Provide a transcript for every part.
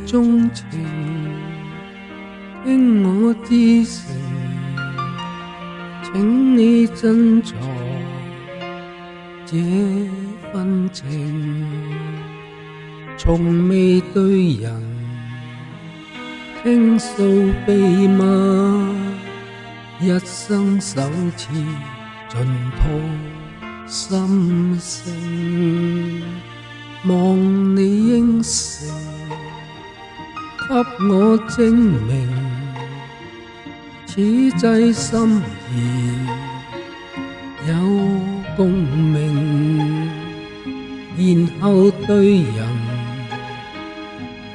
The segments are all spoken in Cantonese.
鍾情，聽我至誠，請你珍藏這份情，從未對人傾訴秘密，一生首次盡吐心聲，望你應承給我證明，此際心意有共鳴，然後對人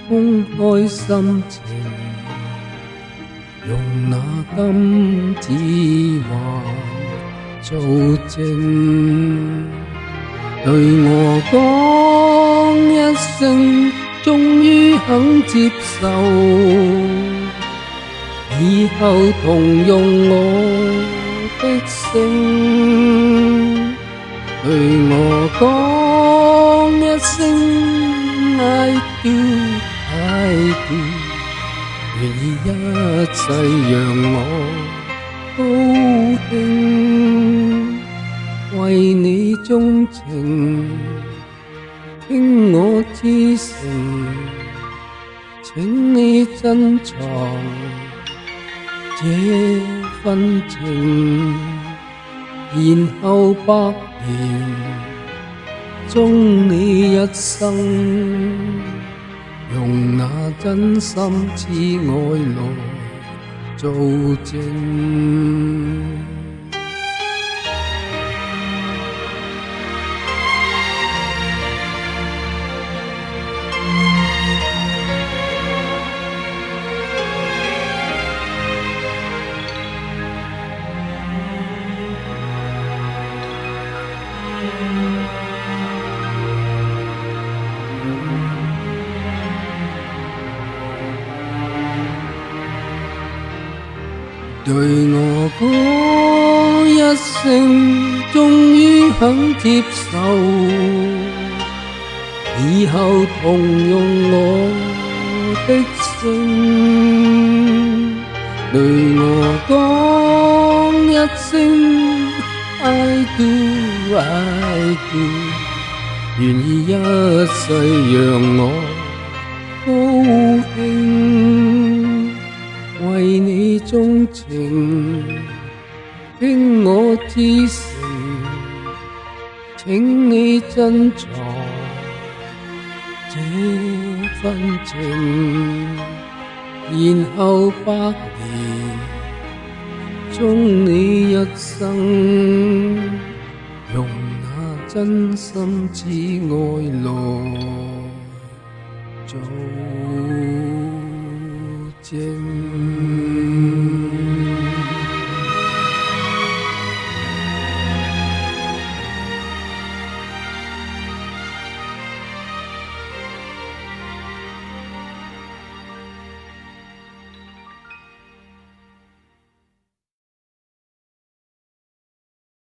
公開心情，用那金指環做證，對我講一聲，終於肯接受，以後同用我的姓，對我講一聲 I do I do， 願意一世讓我高興，為你鍾情，傾我至誠，請你珍藏這份情，然後百年終你一生，用那真心至愛來做證。對我講一聲，終於肯接受，以後同用我的姓，對我講一聲 I do I do， 願意一世讓我高興，為你鍾情，傾我至誠，請你珍藏這份情，然後百年終你一生，用那真心至愛來做證。